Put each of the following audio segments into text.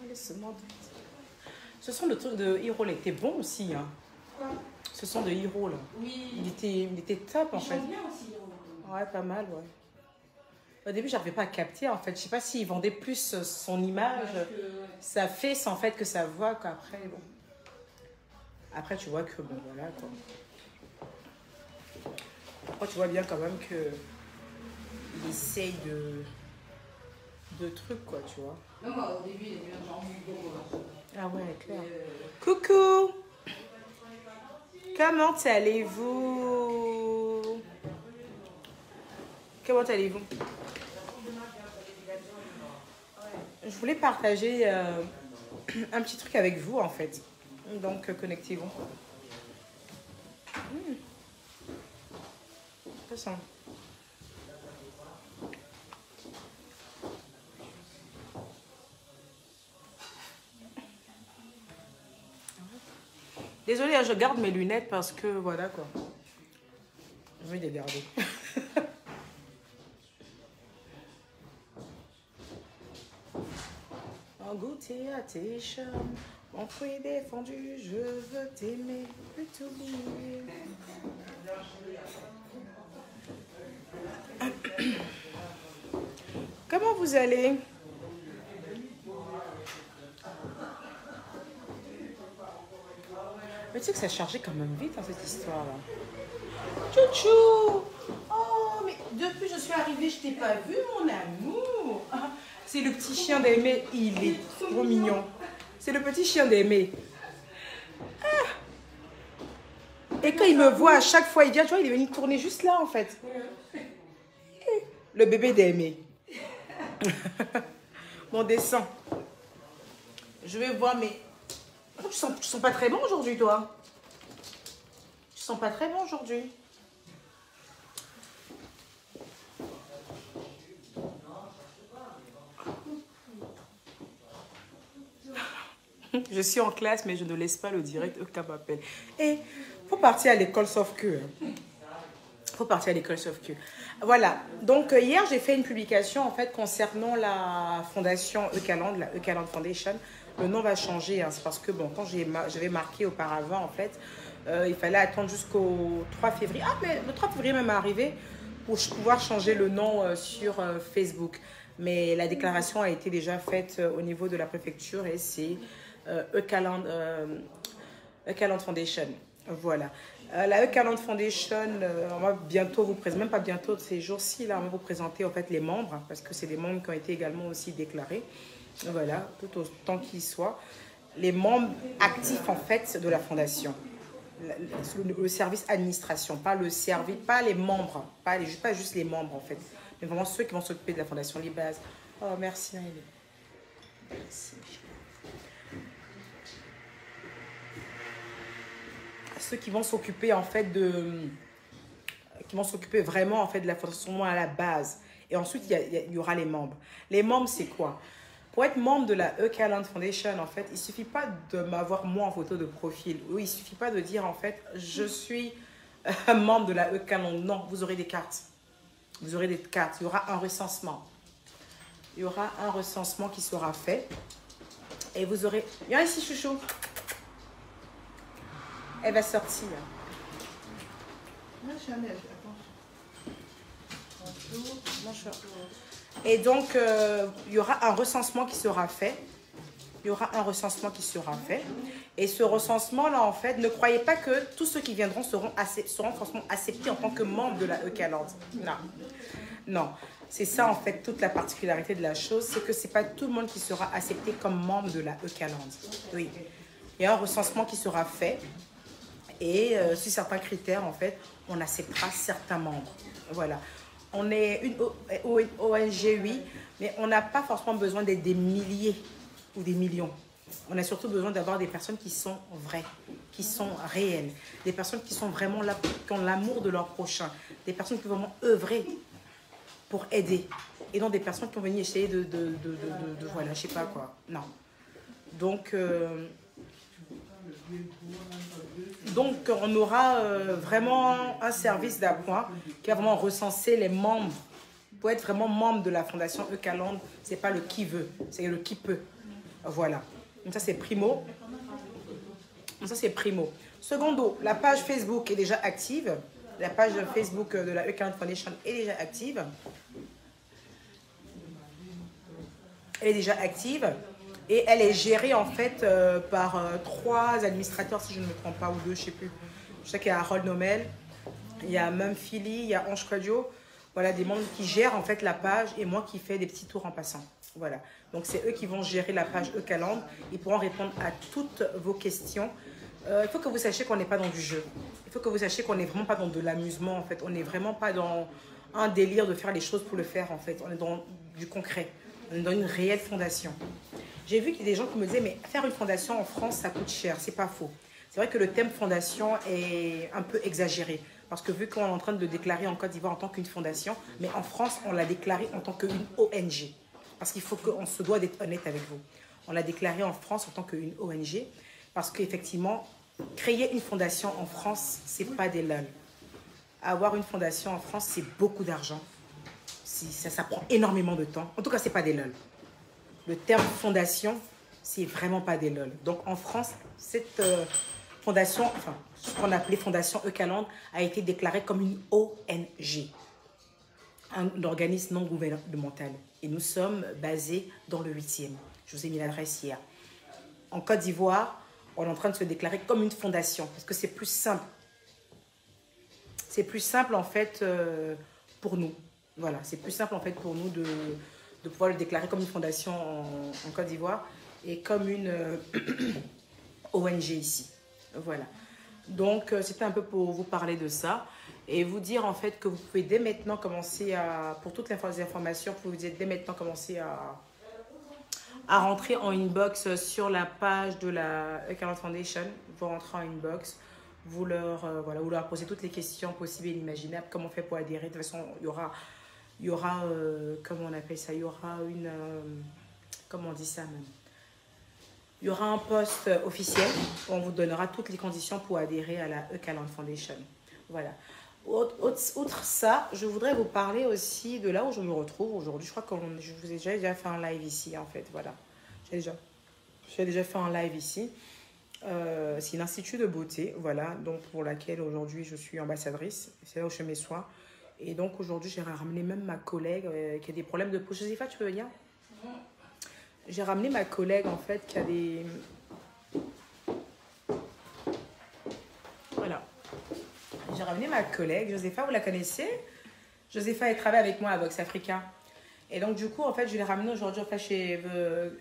laisse-moi. Ce son de truc de Hero, là, était bon aussi. Hein. Quoi? Ce son de Hero, là. Oui. Il était top, en fait. Il chante bien aussi. Ouais, pas mal, ouais. Au début, j'arrivais pas à capter, en fait. Je sais pas s'il vendait plus son image, sa face, en fait, que sa voix, qu'après, bon. Après, tu vois que, bon, voilà, quoi. Après, tu vois bien quand même que il essaye de trucs, quoi, tu vois. Non, moi, au début, il est bien genre Ah ouais, clair. Coucou! Comment allez-vous? Comment allez-vous? Je voulais partager un petit truc avec vous, en fait. Donc, connectez-vous. Ça. Désolée, je garde mes lunettes parce que, voilà, quoi. Je vais les garder. En goûter à tes charmes, mon fruit défendu, je veux t'aimer, plus t'oublier. Comment vous allez? Mais tu sais que ça a chargé quand même vite, hein, cette histoire-là. Chouchou! Oh, mais depuis que je suis arrivée, je t'ai pas vu, mon amour. Ah, c'est le petit chien d'Aimé. Il est trop mignon. C'est le petit chien d'Aimé. Ah. Et quand il me voit, à chaque fois, il vient, tu vois, il est venu tourner juste là, en fait. Le bébé d'Aimé. Bon, descends. Je vais voir, mais... Tu sens pas très bon aujourd'hui, toi? Tu sens pas très bon aujourd'hui? Je suis en classe, mais je ne laisse pas le direct au cas m'appelle. Et faut partir à l'école sauf que. Faut partir à l'école sauf que. Voilà. Donc, hier, j'ai fait une publication, en fait, concernant la fondation Eucaland, la Eucaland Foundation. Le nom va changer, hein, c'est parce que, bon, quand j'avais marqué auparavant, en fait, il fallait attendre jusqu'au 3 février. Ah, mais le 3 février même est arrivé pour pouvoir changer le nom sur Facebook. Mais la déclaration a été déjà faite au niveau de la préfecture et c'est Eucaland Foundation. Voilà. La Eucaland Foundation, on va bientôt vous présenter, même pas bientôt, ces jours-ci, là, on va vous présenter en fait les membres, parce que c'est des membres qui ont été également aussi déclarés. Voilà, tout autant qu'ils soient. Les membres actifs en fait de la fondation. Le service administration, pas le service, pas les membres, pas juste les membres en fait, mais vraiment ceux qui vont s'occuper de la fondation, les bases. Oh, merci, Maëlie. Merci. Ceux qui vont s'occuper en fait qui vont s'occuper vraiment en fait de la fondation à la base. Et ensuite, il y aura les membres. Les membres, c'est quoi? Pour être membre de la Eucaland Foundation, en fait, il ne suffit pas de m'avoir moi en photo de profil. Ou il ne suffit pas de dire, en fait, je suis un membre de la Eucaland. Non, vous aurez des cartes. Vous aurez des cartes. Il y aura un recensement. Il y aura un recensement qui sera fait. Et vous aurez... Viens ici, chouchou. Elle va sortir. Et donc, il y aura un recensement qui sera fait. Il y aura un recensement qui sera fait. Et ce recensement-là, en fait, ne croyez pas que tous ceux qui viendront seront forcément acceptés en tant que membres de la Eucaland. Non. Non. C'est ça, en fait, toute la particularité de la chose. C'est que ce n'est pas tout le monde qui sera accepté comme membre de la Eucaland. Oui. Il y a un recensement qui sera fait. Et sur certains critères, en fait, on acceptera certains membres. Voilà. On est une ONG, oui, mais on n'a pas forcément besoin d'être des milliers ou des millions. On a surtout besoin d'avoir des personnes qui sont vraies, qui sont réelles. Des personnes qui sont vraiment là, qui ont l'amour de leur prochain. Des personnes qui vont vraiment œuvrer pour aider. Et non des personnes qui vont venir essayer de voilà, je sais pas quoi. Non. Donc, on aura vraiment un service d'appoint qui va vraiment recenser les membres. Pour être vraiment membre de la Fondation Eucaland, ce n'est pas le qui veut, c'est le qui peut. Voilà. Donc ça, c'est primo. Donc ça, c'est primo. Secondo, la page Facebook est déjà active. La page Facebook de la E40 Foundation est déjà active. Elle est déjà active. Et elle est gérée, en fait, par 3 administrateurs, si je ne me trompe pas, ou 2, je ne sais plus. Je sais qu'il y a Harold Nomel, il y a Mum Philly, il y a Ange Claudio. Voilà, des membres qui gèrent, en fait, la page et moi qui fais des petits tours en passant. Voilà. Donc, c'est eux qui vont gérer la page E-Calendre. Ils pourront répondre à toutes vos questions. Il faut que vous sachiez qu'on n'est pas dans du jeu. Il faut que vous sachiez qu'on n'est vraiment pas dans de l'amusement, en fait. On n'est vraiment pas dans un délire de faire les choses pour le faire, en fait. On est dans du concret. On est dans une réelle fondation. J'ai vu qu'il y a des gens qui me disaient, mais faire une fondation en France, ça coûte cher. C'est pas faux. C'est vrai que le thème fondation est un peu exagéré. Parce que vu qu'on est en train de le déclarer en Côte d'Ivoire en tant qu'une fondation, mais en France, on l'a déclaré en tant qu'une ONG. Parce qu'il faut qu'on se doit d'être honnête avec vous. On l'a déclaré en France en tant qu'une ONG. Parce qu'effectivement, créer une fondation en France, c'est pas des lol. Avoir une fondation en France, c'est beaucoup d'argent. Ça prend énormément de temps. En tout cas, c'est pas des lol. Le terme fondation, c'est vraiment pas des lol. Donc en France, cette fondation, enfin, ce qu'on appelait Fondation E-Calendre, a été déclarée comme une ONG, un organisme non gouvernemental. Et nous sommes basés dans le 8e. Je vous ai mis l'adresse hier. En Côte d'Ivoire, on est en train de se déclarer comme une fondation, parce que c'est plus simple. C'est plus simple, en fait, pour nous. Voilà, c'est plus simple, en fait, pour nous de pouvoir le déclarer comme une fondation en Côte d'Ivoire et comme une ONG ici. Voilà. Donc, c'était un peu pour vous parler de ça et vous dire, en fait, que vous pouvez dès maintenant commencer à, pour toutes les informations, vous pouvez dès maintenant commencer à rentrer en inbox sur la page de la E40 Foundation. Vous rentrez en inbox, vous leur posez toutes les questions possibles et inimaginables. Comment on fait pour adhérer? De toute façon, il y aura comment on appelle ça? Il y aura une... comment on dit ça même? Il y aura un post officiel où on vous donnera toutes les conditions pour adhérer à la E-Calendre Foundation. Voilà. Outre ça, je voudrais vous parler aussi de là où je me retrouve aujourd'hui. Je crois que je vous ai déjà fait un live ici, en fait. Voilà. J'ai déjà fait un live ici. C'est l'Institut de beauté, voilà, donc pour laquelle aujourd'hui je suis ambassadrice. C'est là où je fais mes soins. Et donc aujourd'hui, j'ai ramené même ma collègue qui a des problèmes de peau. Josépha, tu peux venir? J'ai ramené ma collègue, en fait, qui a des... Voilà. J'ai ramené ma collègue, Josépha, vous la connaissez? Josépha, elle travaille avec moi à Vox Africa. Et donc, du coup, en fait, je l'ai ramenée aujourd'hui en fait, chez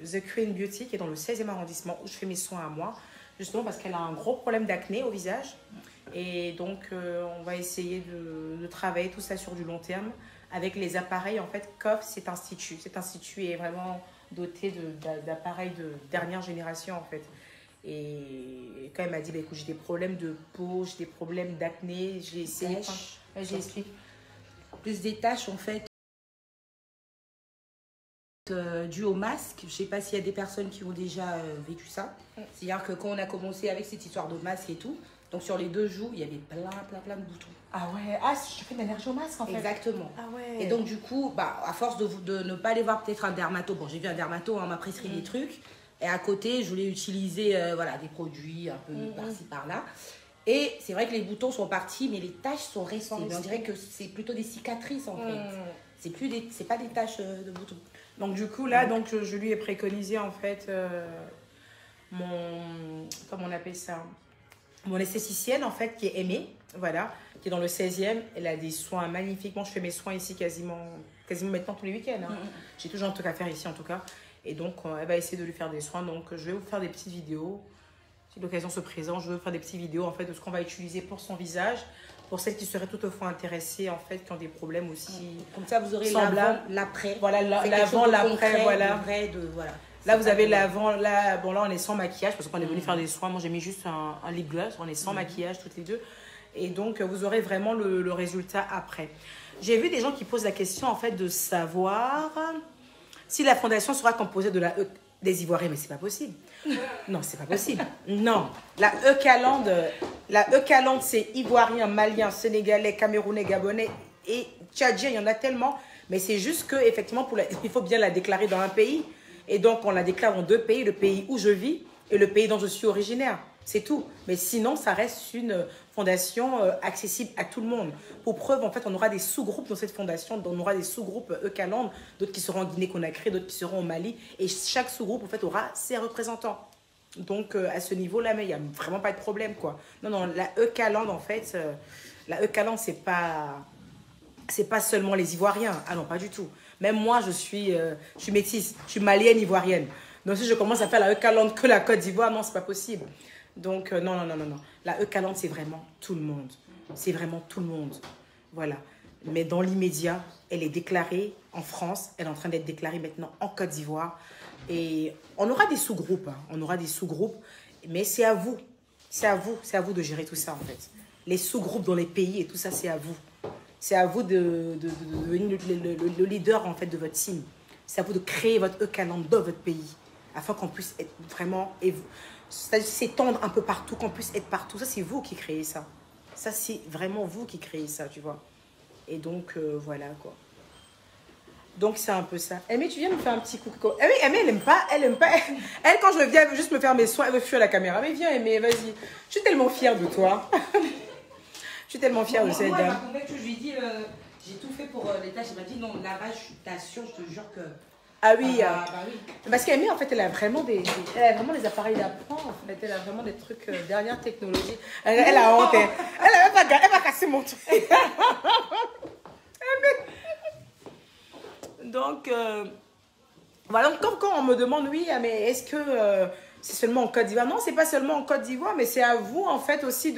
The Queen Beauty, qui est dans le 16e arrondissement, où je fais mes soins à moi. Justement parce qu'elle a un gros problème d'acné au visage. Et donc, on va essayer de travailler tout ça sur du long terme avec les appareils, en fait, qu'offre cet institut. Cet institut est vraiment doté d'appareils de dernière génération, en fait. Et quand elle m'a dit, bah, écoute, j'ai des problèmes de peau, j'ai des problèmes d'acné, j'ai essayé... J'explique. Plus des taches, en fait, dues au masque. Je ne sais pas s'il y a des personnes qui ont déjà vécu ça. C'est-à-dire que quand on a commencé avec cette histoire de masque et tout, donc sur les 2 jours, il y avait plein de boutons. Ah ouais, ah, je fais de l'allergie au masque en fait. Exactement. Ah ouais. Et donc du coup, bah, à force de ne pas aller voir peut-être un dermato, bon j'ai vu un dermato, on m'a prescrit des trucs, et à côté je voulais utiliser voilà, des produits un peu par-ci par-là. Et c'est vrai que les boutons sont partis, mais les taches sont restées. Mais on dirait que c'est plutôt des cicatrices en fait. C'est pas des taches de boutons. Donc du coup là, donc, je lui ai préconisé en fait comment on appelle ça, mon esthéticienne en fait qui est Aimée, voilà, qui est dans le 16e. Elle a des soins magnifiquement. Je fais mes soins ici quasiment maintenant tous les week-ends. Hein. J'ai toujours un truc à faire ici en tout cas. Et donc elle va essayer de lui faire des soins. Donc je vais vous faire des petites vidéos. Si l'occasion se présente, je vais vous faire des petites vidéos en fait de ce qu'on va utiliser pour son visage. Pour celles qui seraient toutefois intéressées, en fait, qui ont des problèmes aussi. Comme ça, vous aurez l'avant, l'après. Voilà, l'avant, l'après, voilà. Voilà. Là, vous avez l'avant, là, bon, là, on est sans maquillage parce qu'on est venu faire des soins. Moi, j'ai mis juste un lip gloss. On est sans maquillage, toutes les deux. Et donc, vous aurez vraiment le résultat après. J'ai vu des gens qui posent la question, en fait, de savoir si la fondation sera composée de des Ivoiriens. Mais c'est pas possible. Non, c'est pas possible. Non. La E-Calendre, c'est Ivoirien, Malien, Sénégalais, Camerounais, Gabonais et Tchadien. Il y en a tellement. Mais c'est juste que effectivement, il faut bien la déclarer dans un pays. Et donc, on la déclare en deux pays, le pays où je vis et le pays dont je suis originaire. C'est tout. Mais sinon, ça reste une fondation accessible à tout le monde. Pour preuve, en fait, on aura des sous-groupes dans cette fondation. On aura des sous-groupes Eucaland, d'autres qui seront en Guinée-Conakry, d'autres qui seront au Mali. Et chaque sous-groupe, en fait, aura ses représentants. Donc, à ce niveau-là, mais il n'y a vraiment pas de problème, quoi. Non, non, la Eucaland, en fait, la Eucaland, c'est pas seulement les Ivoiriens. Ah non, pas du tout. Même moi, je suis métisse. Je suis malienne, ivoirienne. Donc, si je commence à faire la Eucaland que la Côte d'Ivoire, non, c'est pas possible. Donc, non, non, non, non, non. La Eucaland, c'est vraiment tout le monde. C'est vraiment tout le monde. Voilà. Mais dans l'immédiat, elle est déclarée en France. Elle est en train d'être déclarée maintenant en Côte d'Ivoire. Et on aura des sous-groupes. Hein. On aura des sous-groupes. Mais c'est à vous. C'est à vous. C'est à vous de gérer tout ça, en fait. Les sous-groupes dans les pays et tout ça, c'est à vous. C'est à vous de devenir le leader, en fait, de votre team. C'est à vous de créer votre Eucaland dans votre pays. Afin qu'on puisse être vraiment... C'est-à-dire s'étendre un peu partout, qu'on puisse être partout. Ça, c'est vous qui créez ça. Ça, c'est vraiment vous qui créez ça, tu vois. Et donc, voilà, quoi. Donc, c'est un peu ça. Aimée, tu viens me faire un petit coucou. Aimée, elle aime pas. Elle, quand je viens, elle veut juste me faire mes soins. Elle veut fuir la caméra. Mais viens, Aimée, vas-y. Je suis tellement fière de toi. Je suis tellement fière de cette dame. Moi, je lui ai dit, j'ai tout fait pour les tâches. Elle m'a dit, non, là-bas, je t'assure, je te jure que... Ah oui, bah oui. Parce qu'Aimée, en fait, elle a vraiment des appareils d'apprend. En fait, elle a vraiment des trucs dernière technologie. Elle a honte. Elle va casser mon truc. Donc, voilà. Donc, quand on me demande, oui, mais est-ce que c'est seulement en Côte d'Ivoire? Non, c'est pas seulement en Côte d'Ivoire, mais c'est à vous, en fait, aussi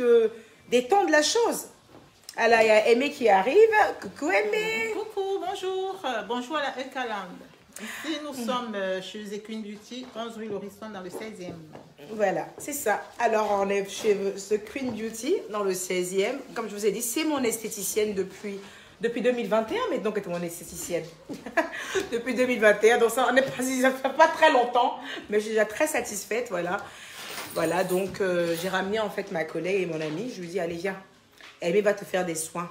d'étendre la chose. Alors, il y a Aimée qui arrive. Coucou, Aimée. Coucou, bonjour. Bonjour à la Eucaland. Ici, nous sommes chez The Queen Beauty, 11 rue Lauriston, dans le 16e. Voilà, c'est ça. Alors, on est chez The Queen Beauty, dans le 16e. Comme je vous ai dit, c'est mon esthéticienne depuis 2021, mais donc c'est mon esthéticienne. Depuis 2021, donc ça, ça fait pas très longtemps, mais je suis déjà très satisfaite, voilà. Voilà, donc j'ai ramené en fait ma collègue et mon amie. Je lui dis, allez, viens. Aimée va te faire des soins.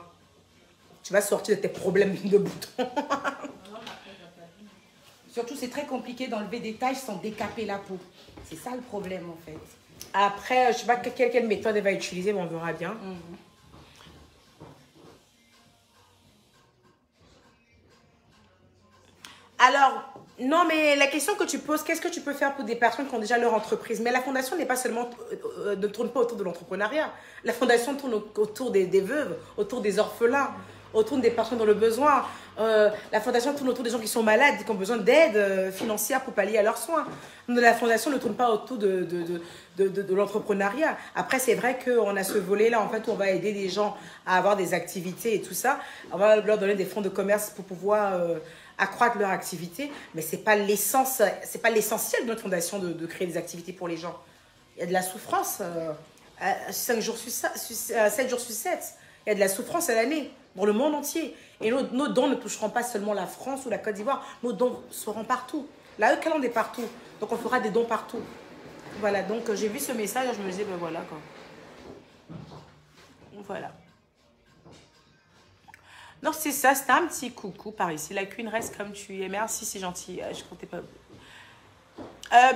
Tu vas sortir de tes problèmes de boutons. Surtout, c'est très compliqué d'enlever des taches sans décaper la peau. C'est ça le problème, en fait. Après, je ne sais pas quelle méthode elle va utiliser, mais on verra bien. Alors, non, mais la question que tu poses, qu'est-ce que tu peux faire pour des personnes qui ont déjà leur entreprise? Mais la fondation n'est pas seulement, ne tourne pas autour de l'entrepreneuriat. La fondation tourne autour des veuves, autour des orphelins, autour des personnes dans le besoin. La fondation tourne autour des gens qui sont malades, qui ont besoin d'aide financière pour pallier à leurs soins. La fondation ne tourne pas autour de l'entrepreneuriat. Après, c'est vrai qu'on a ce volet-là, en fait, où on va aider des gens à avoir des activités et tout ça. On va leur donner des fonds de commerce pour pouvoir accroître leur activité. Mais ce n'est pas l'essentiel de notre fondation de créer des activités pour les gens. Il y a de la souffrance 7 jours sur 7. Il y a de la souffrance à l'année, dans le monde entier. Et nos dons ne toucheront pas seulement la France ou la Côte d'Ivoire. Nos dons seront partout. La Eucaland est partout. Donc, on fera des dons partout. Voilà, donc j'ai vu ce message et je me disais, ben voilà quoi. Voilà. Non, c'est ça, c'était un petit coucou par ici. La Queen reste comme tu es. Merci, c'est gentil. Je comptais pas.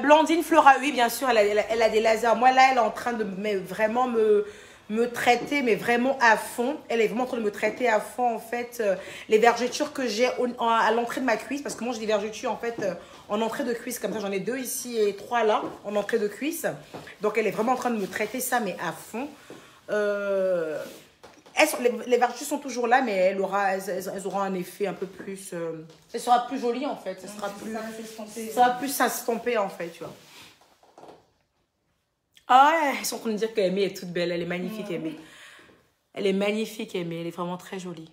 Blandine Flora, oui, bien sûr, elle a des lasers. Moi, là, elle est en train de vraiment me traiter, mais vraiment à fond. Elle est vraiment en train de me traiter à fond, en fait, les vergetures que j'ai à l'entrée de ma cuisse. Parce que moi, j'ai des vergetures, en fait, en entrée de cuisse. Comme ça, j'en ai 2 ici et 3 là, en entrée de cuisse. Donc, elle est vraiment en train de me traiter ça, mais à fond. Les vergetures sont toujours là, mais elles auront un effet un peu plus... elle sera plus jolie, en fait. Ça sera plus s'estomper, en fait, tu vois. Ah ouais, ils sont en train de dire qu'Aimée est toute belle. Elle est magnifique, Aimée. Elle est magnifique, Aimée. Elle est vraiment très jolie.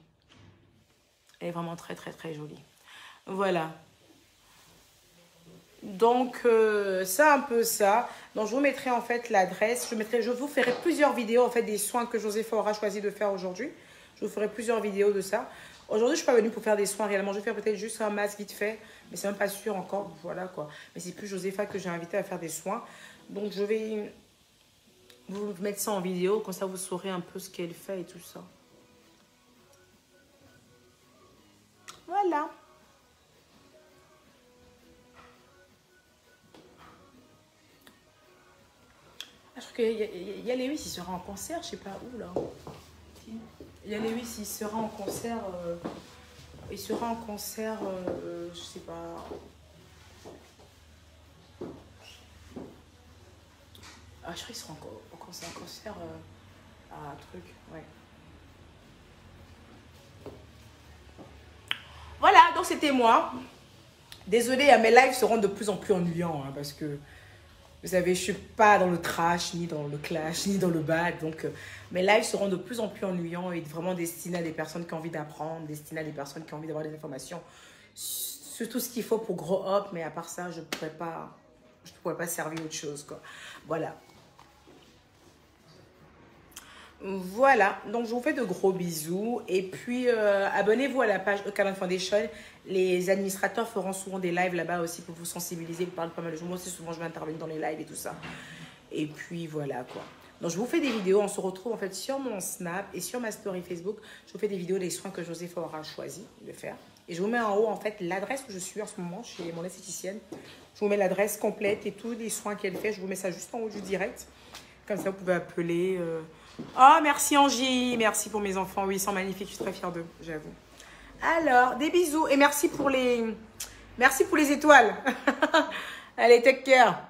Elle est vraiment très, très, très jolie. Voilà. Donc, c'est un peu ça. Donc, je vous mettrai en fait l'adresse. Je vous ferai plusieurs vidéos en fait des soins que Josépha aura choisi de faire aujourd'hui. Je vous ferai plusieurs vidéos de ça. Aujourd'hui, je ne suis pas venue pour faire des soins réellement. Je vais faire peut-être juste un masque vite fait. Mais c'est même pas sûr encore. Voilà quoi. Mais c'est plus Josépha que j'ai invité à faire des soins. Donc, je vais vous mettre ça en vidéo. Comme ça, vous saurez un peu ce qu'elle fait et tout ça. Voilà. qu'il y a Lewis, il sera en concert, je sais pas où là. Il y a Lewis, il sera en concert. Il sera en concert, je sais pas. Ah, je crois qu'il sera en concert à un truc, ouais. Voilà, donc c'était moi. Désolée, mes lives seront de plus en plus ennuyants, hein, parce que, vous savez, je suis pas dans le trash, ni dans le clash, ni dans le bad. Donc, mes lives seront de plus en plus ennuyants et vraiment destinés à des personnes qui ont envie d'apprendre, destinés à des personnes qui ont envie d'avoir des informations sur tout ce qu'il faut pour grow up. Mais à part ça, je ne pourrais pas servir autre chose, quoi. Voilà. Voilà, donc je vous fais de gros bisous et puis abonnez-vous à la page Ekaland Foundation. Les administrateurs feront souvent des lives là-bas aussi pour vous sensibiliser, vous parlez pas mal de choses. Moi aussi souvent je vais intervenir dans les lives et tout ça. Et puis voilà quoi. Donc je vous fais des vidéos, on se retrouve en fait sur mon Snap et sur ma story Facebook. Je vous fais des vidéos des soins que Joseph aura choisi de faire. Et je vous mets en haut en fait l'adresse où je suis en ce moment chez mon esthéticienne. Je vous mets l'adresse complète et tous les soins qu'elle fait. Je vous mets ça juste en haut du direct. Comme ça vous pouvez appeler... Oh, merci Angie, merci pour mes enfants. Oui, ils sont magnifiques, je suis très fière d'eux, j'avoue. Alors, des bisous et merci pour les étoiles. Allez, take care.